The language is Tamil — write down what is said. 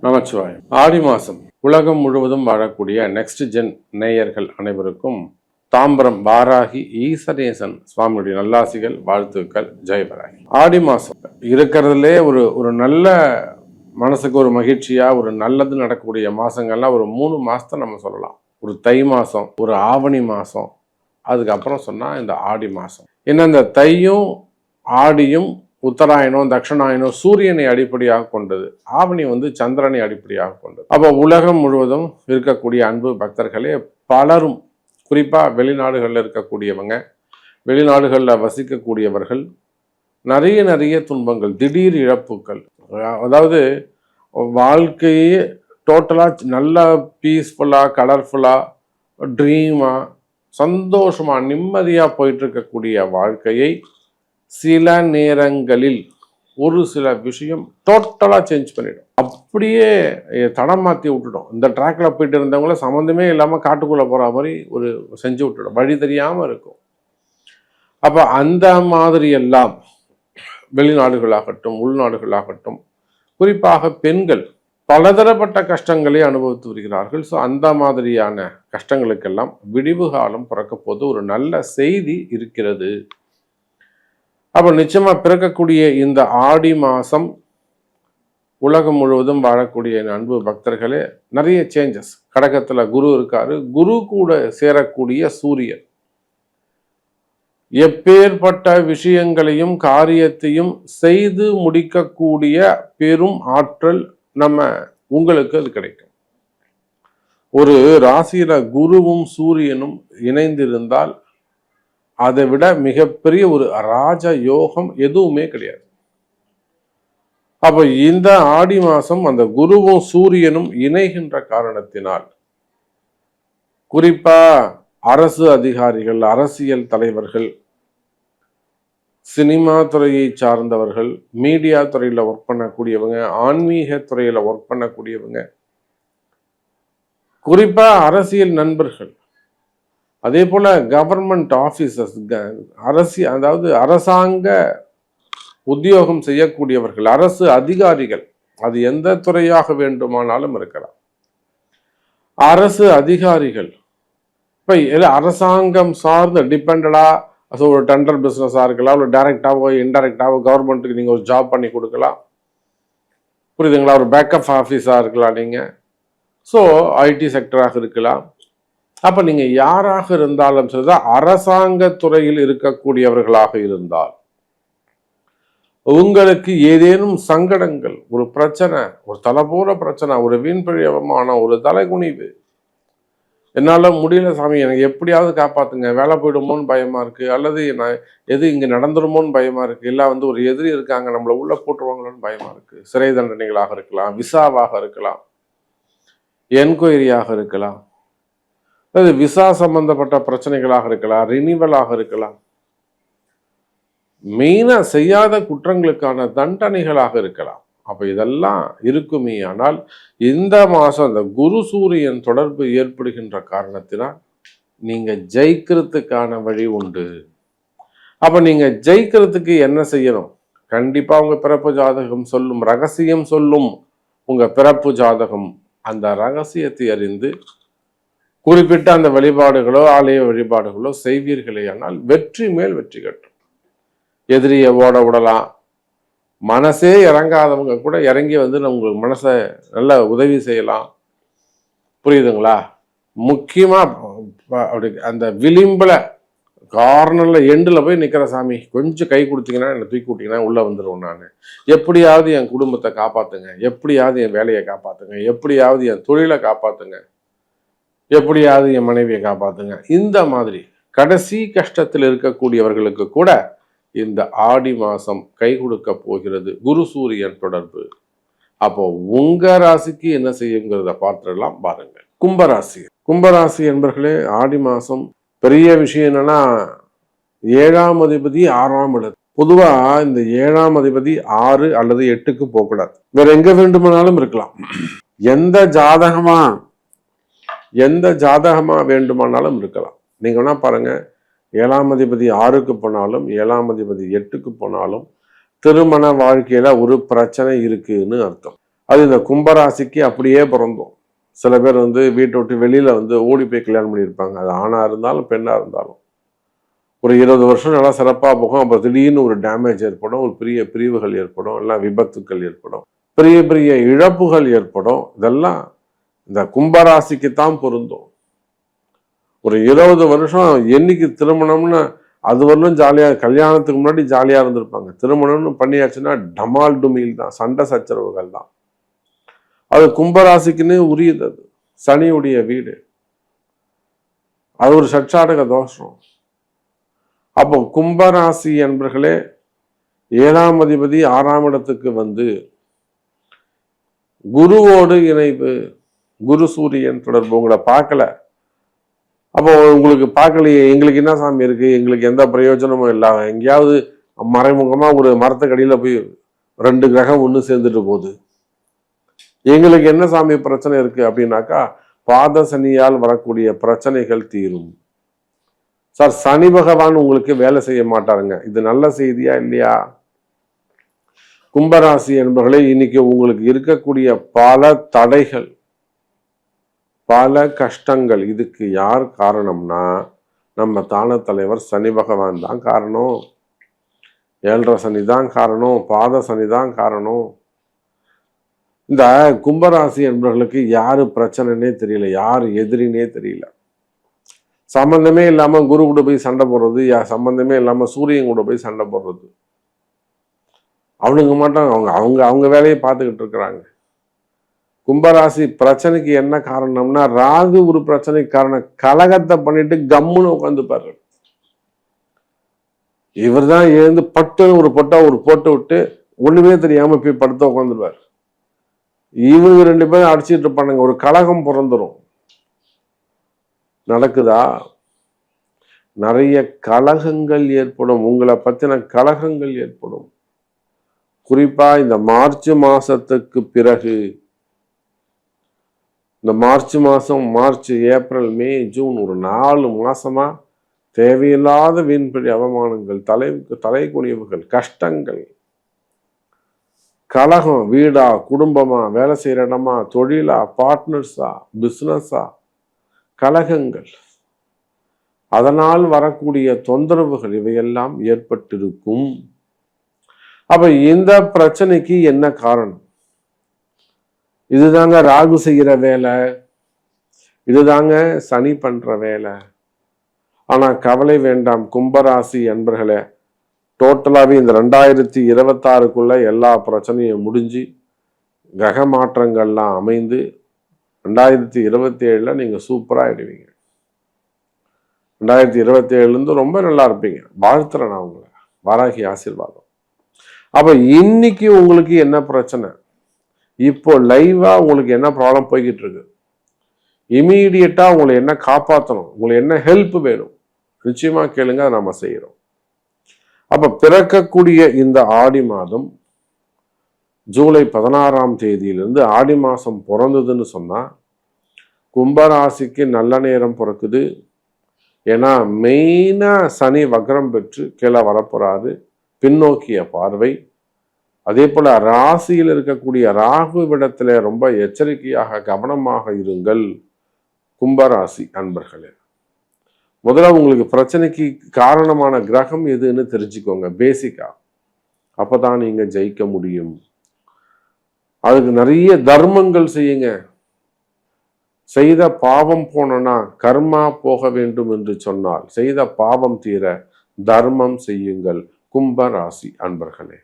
நமச்சிவாயம். ஆடி மாதம் உலகம் முழுவதும் வாழக்கூடிய நெக்ஸ்ட் ஜென் நேயர்கள் அனைவருக்கும் தாம்பரம் வாராகி ஈசனேசன் சுவாமியுடைய நல்லாசிகள், வாழ்த்துக்கள். ஜெயவராகி. ஆடி மாதம் இருக்கிறதுலே ஒரு நல்ல மனசுக்கு ஒரு மகிழ்ச்சியா ஒரு நல்லது நடக்கக்கூடிய மாசங்கள்லாம் ஒரு 3 மாசத்தை நம்ம சொல்லலாம். ஒரு தை மாதம், ஒரு ஆவணி மாதம், அதுக்கப்புறம் சொன்னால் இந்த ஆடி மாதம். ஏன்னா இந்த தையும் ஆடியும் உத்தராயணம் தட்சிணாயனம் சூரியனை அடிப்படையாக கொண்டது, ஆவணி சந்திரனை அடிப்படையாக கொண்டது. அப்போ உலகம் முழுவதும் இருக்கக்கூடிய அன்பு பக்தர்களே பலரும், குறிப்பாக வெளிநாடுகளில் இருக்கக்கூடியவங்க, வெளிநாடுகளில் வசிக்கக்கூடியவர்கள் நிறைய துன்பங்கள், திடீர் இழப்புகள், அதாவது வாழ்க்கையே டோட்டலாக நல்லா பீஸ்ஃபுல்லாக கலர்ஃபுல்லாக ட்ரீமாக சந்தோஷமாக நிம்மதியாக போயிட்டு இருக்கக்கூடிய வாழ்க்கையை சில நேரங்களில் ஒரு சில விஷயம் டோட்டலாக சேஞ்ச் பண்ணிடும். அப்படியே தடம் மாற்றி விட்டுடும். இந்த ட்ராக்ல போயிட்டு இருந்தவங்கள சம்மந்தமே இல்லாமல் காட்டுக்குள்ளே போகிற மாதிரி ஒரு செஞ்சு விட்டுடும், வழி தெரியாமல் இருக்கும். அப்போ அந்த மாதிரி எல்லாம் வெளிநாடுகளாகட்டும் உள்நாடுகளாகட்டும், குறிப்பாக பெண்கள் பலதரப்பட்ட கஷ்டங்களை அனுபவித்து வருகிறார்கள். ஸோ அந்த மாதிரியான கஷ்டங்களுக்கெல்லாம் விடிவு காலம் பிறக்க போது ஒரு நல்ல செய்தி இருக்கிறது. அப்போ நிச்சயமா பிறக்கக்கூடிய இந்த ஆடி மாதம் உலகம் முழுவதும் வாழக்கூடிய அன்பு பக்தர்களே நிறைய சேஞ்சஸ். கடகத்துல குரு இருக்காரு, குரு கூட சேரக்கூடிய சூரியன் எப்பேற்பட்ட விஷயங்களையும் காரியத்தையும் செய்து முடிக்கக்கூடிய பெரும் ஆற்றல் உங்களுக்கு அது கிடைக்கும். ஒரு ராசியில குருவும் சூரியனும் இணைந்திருந்தால் அதை விட மிகப்பெரிய ஒரு ராஜ யோகம் எதுவுமே கிடையாது. அப்போ இந்த ஆடி மாதம் அந்த குருவும் சூரியனும் இணைகின்ற காரணத்தினால் குறிப்பா அரசு அதிகாரிகள், அரசியல் தலைவர்கள், சினிமா துறையை சார்ந்தவர்கள், மீடியா துறையில் ஒர்க் பண்ணக்கூடியவங்க, ஆன்மீக துறையில் ஒர்க் பண்ணக்கூடியவங்க, குறிப்பா அரசியல் நண்பர்கள், அதே போல கவர்மெண்ட் ஆபீசர்ஸ், அதாவது அரசாங்க உத்தியோகம் செய்யக்கூடியவர்கள், அரசு அதிகாரிகள், அது எந்த துறையாக வேண்டுமானாலும் இருக்கலாம். அரசு அதிகாரிகள் இப்ப அரசாங்கம் சார்ந்த டிபெண்டடா ஒரு டெண்டர் பிசினஸா இருக்கலாம், ஒரு டைரக்டாவோ இன்டைரக்டாவோ கவர்மெண்ட்டுக்கு நீங்க ஒரு ஜாப் பண்ணி கொடுக்கலாம், புரியுதுங்களா? ஒரு பேக்கப் ஆஃபீஸா இருக்கலாம் நீங்க. ஸோ ஐடி செக்டராக இருக்கலாம். அப்ப நீங்க யாராக இருந்தாலும் சரிதான், அரசாங்க துறையில் இருக்கக்கூடியவர்களாக இருந்தால் உங்களுக்கு ஏதேனும் சங்கடங்கள், ஒரு பிரச்சனை, ஒரு தலைபோற பிரச்சனை, ஒரு வீண்பிழையமான ஒரு தலைகுனிவு, என்னால முடியல சாமி, எனக்கு எப்படியாவது காப்பாத்துங்க, வேலை போயிடுமோன்னு பயமா இருக்கு, அல்லது எது இங்க நடந்துருமோன்னு பயமா இருக்கு, இல்ல ஒரு எதிரி இருக்காங்க நம்மள உள்ள போட்டுருவாங்களோன்னு பயமா இருக்கு, சிறை தண்டனைகளாக இருக்கலாம், விசாவாக இருக்கலாம், என்கொயரியாக இருக்கலாம், அது விசா சம்பந்தப்பட்ட பிரச்சனைகளாக இருக்கலாம், ரினிவலாக இருக்கலாம், மெயினா செய்யாத குற்றங்களுக்கான தண்டனைகளாக இருக்கலாம். அப்ப இதெல்லாம் இருக்குமே. ஆனால் இந்த மாசம் அந்த குரு சூரியன் தொடர்பு ஏற்படுகின்ற காரணத்தினால் நீங்க ஜெயிக்கிறதுக்கான வழி உண்டு. அப்ப நீங்க ஜெயிக்கிறதுக்கு என்ன செய்யணும்? கண்டிப்பா உங்க பிறப்பு ஜாதகம் சொல்லும், ரகசியம் சொல்லும் உங்க பிறப்பு ஜாதகம். அந்த ரகசியத்தை அறிந்து குறிப்பிட்ட அந்த வழிபாடுகளோ ஆலய வழிபாடுகளோ செய்வீர்களே ஆனால் வெற்றி மேல் வெற்றி கட்டும். எதிரியை ஓட விடலாம். மனசே இறங்காதவங்க கூட இறங்கி உங்களுக்கு மனசை நல்ல உதவி செய்யலாம், புரியுதுங்களா? முக்கியமா அப்படி அந்த விளிம்புல கார்னர்ல எண்டில் போய் நிக்கிற சாமி, கொஞ்சம் கை கொடுத்தீங்கன்னா என்னை தூக்கி விட்டீங்கன்னா உள்ள வந்துடுவோம், நான் எப்படியாவது என் குடும்பத்தை காப்பாத்துங்க, எப்படியாவது என் வேலையை காப்பாத்துங்க, எப்படியாவது என் தொழிலை காப்பாத்துங்க, எப்படியாவது என் மனைவியை காப்பாத்துங்க. இந்த மாதிரி கடைசி கஷ்டத்தில் இருக்கக்கூடியவர்களுக்கு கூட இந்த ஆடி மாசம் கை கொடுக்க போகிறது குரு சூரியன் தொடர்பு. அப்போ உங்க ராசிக்கு என்ன செய்யுங்கிறத பார்த்துடலாம் பாருங்க. கும்பராசி என்பர்களே, ஆடி மாசம் பெரிய விஷயம் என்னன்னா 7ஆம் அதிபதி 6ஆம் இடத்து. பொதுவா இந்த 7ஆம் அதிபதி 6 அல்லது 8க்கு போகக்கூடாது, வேற எங்க வேண்டுமானாலும் இருக்கலாம். எந்த ஜாதகமா வேண்டுமானாலும் இருக்கலாம். நீங்க வேணா பாருங்க, 7ஆம் அதிபதி 6க்கு போனாலும் 7ஆம் அதிபதி 8க்கு போனாலும் திருமண வாழ்க்கையில ஒரு பிரச்சனை இருக்குன்னு அர்த்தம். அது இந்த கும்பராசிக்கு அப்படியே பிறந்தோம். சில பேர் வீட்டை விட்டு வெளியில ஓடி போய் கல்யாணம் பண்ணியிருப்பாங்க. அது ஆணா இருந்தாலும் பெண்ணா இருந்தாலும் ஒரு 20 வருஷம் நல்லா சிறப்பாக போகும். அப்புறம் திடீர்னு ஒரு டேமேஜ் ஏற்படும், ஒரு பெரிய பிரிவுகள் ஏற்படும், எல்லாம் விபத்துக்கள் ஏற்படும், பெரிய பெரிய இழப்புகள் ஏற்படும். இதெல்லாம் இந்த கும்பராசிக்கு தான் பொருந்தும். ஒரு 20 வருஷம் என்னைக்கு திருமணம்னு அது வரலும் ஜாலியாக, கல்யாணத்துக்கு முன்னாடி ஜாலியாக இருந்திருப்பாங்க. திருமணம்னு பண்ணியாச்சுன்னா டமால் டுமில் தான், சண்டை சச்சரவுகள் தான். அது கும்பராசிக்குன்னு உரியது. அது சனியுடைய வீடு, அது ஒரு சட்சாடக தோஷம். அப்போ கும்பராசி என்பர்களே, 7ஆம் அதிபதி 6ஆம் இடத்துக்கு குருவோடு இணைவு, குரு சூரியன் தொடர்பு. உங்களை பார்க்கல, அப்போ உங்களுக்கு பார்க்கலையே, எங்களுக்கு என்ன சாமி இருக்கு, எங்களுக்கு எந்த பிரயோஜனமும் இல்லை, எங்கேயாவது மறைமுகமா ஒரு மரத்துக்கடியில போய் 2 கிரகம் ஒன்று சேர்ந்துட்டு போகுது, எங்களுக்கு என்ன சாமி பிரச்சனை இருக்கு அப்படின்னாக்கா, பாத சனியால் வரக்கூடிய பிரச்சனைகள் தீரும். சார், சனி பகவான் உங்களுக்கு வேலை செய்ய மாட்டாருங்க. இது நல்ல செய்தியா இல்லையா? கும்பராசி என்பவர்களே, இன்னைக்கு உங்களுக்கு இருக்கக்கூடிய பல தடைகள், பல கஷ்டங்கள், இதுக்கு யார் காரணம்னா நம்ம தான தலைவர் சனி பகவான் தான் காரணம். 7.5 சனி தான் காரணம், பாத சனி தான் காரணம். இந்த கும்பராசி என்பவர்களுக்கு யாரு பிரச்சனைனே தெரியல, யாரு எதிரினே தெரியல. சம்பந்தமே இல்லாம குரு கூட போய் சண்டை போடுறது, சம்பந்தமே இல்லாம சூரியன் கூட போய் சண்டை போடுறது, அவனுங்க மட்டும் அவங்க வேலையை பார்த்துக்கிட்டு இருக்கிறாங்க. கும்பராசி பிரச்சனைக்கு என்ன காரணம்னா, ராகு ஒரு பிரச்சனைக்கு காரணம். கலகத்தை பண்ணிட்டு கம்முன்னு உட்காந்துப்பாரு. இவர் தான் எழுந்து பட்டுன்னு ஒரு போட்டு விட்டு ஒண்ணுமே தெரியாம போய் படுத்த உட்காந்துருவார். இவங்க 2 பேரும் அடிச்சுட்டு இருப்பானுங்க, ஒரு கலகம் பிறந்துரும். நடக்குதா? நிறைய கலகங்கள் ஏற்படும், உங்களை பத்தின கலகங்கள் ஏற்படும். குறிப்பா இந்த மார்ச் மாசத்துக்கு பிறகு, இந்த மார்ச் மாசம், மார்ச், ஏப்ரல், மே, ஜூன், ஒரு 4 மாசமா தேவையில்லாத வீண்படி அவமானங்கள், தலை குனிவுகள், கஷ்டங்கள், கலகம். வீடா, குடும்பமா, வேலை செய்யற இடமா, தொழிலா, பார்ட்னர்ஸா, பிசினஸா, கலகங்கள், அதனால் வரக்கூடிய தொந்தரவுகள், இவையெல்லாம் ஏற்பட்டிருக்கும். அப்ப இந்த பிரச்சனைக்கு என்ன காரணம்? இதுதாங்க ராகு செய்கிற வேலை, இதுதாங்க சனி பண்ற வேலை. ஆனா கவலை வேண்டாம் கும்பராசி அன்பர்களே, டோட்டலாவே இந்த 2026க்குள்ள எல்லா பிரச்சனையும் முடிஞ்சு கிரக மாற்றங்கள்லாம் அமைந்து 2027ல நீங்க சூப்பரா ஆயிடுவீங்க. 2027 ரொம்ப நல்லா இருப்பீங்க. வாழ்த்துறேன் நான் உங்களை. வாராகி ஆசீர்வாதம். அப்ப இன்னைக்கு உங்களுக்கு என்ன பிரச்சனை, இப்போ லைவா உங்களுக்கு என்ன ப்ராப்ளம் போய்கிட்டு இருக்கு, இமீடியட்டா உங்களை என்ன காப்பாற்றணும், உங்களுக்கு என்ன ஹெல்ப் வேணும், நிச்சயமா கேளுங்க, அதை நம்ம செய்யறோம். அப்ப பிறக்கக்கூடிய இந்த ஆடி மாதம் ஜூலை 16ஆம் தேதியிலிருந்து ஆடி மாசம் பிறந்ததுன்னு சொன்னா கும்பராசிக்கு நல்ல நேரம் பிறக்குது. ஏன்னா மெயினா சனி வக்ரம் பெற்று கீழே வரப்போறாரு, பின்னோக்கிய பார்வை. அதே போல ராசியில் இருக்கக்கூடிய ராகு விடத்துல ரொம்ப எச்சரிக்கையாக கவனமாக இருங்கள் கும்பராசி அன்பர்களே. முதல்ல உங்களுக்கு பிரச்சனைக்கு காரணமான கிரகம் எதுன்னு தெரிஞ்சுக்கோங்க பேசிக்கா. அப்பதான் நீங்க ஜெயிக்க முடியும். அதுக்கு நிறைய தர்மங்கள் செய்யுங்க. செய்த பாவம் போனா கர்மா போக வேண்டும் என்று சொன்னால் செய்த பாவம் தீர தர்மம் செய்யுங்கள் கும்பராசி அன்பர்களே.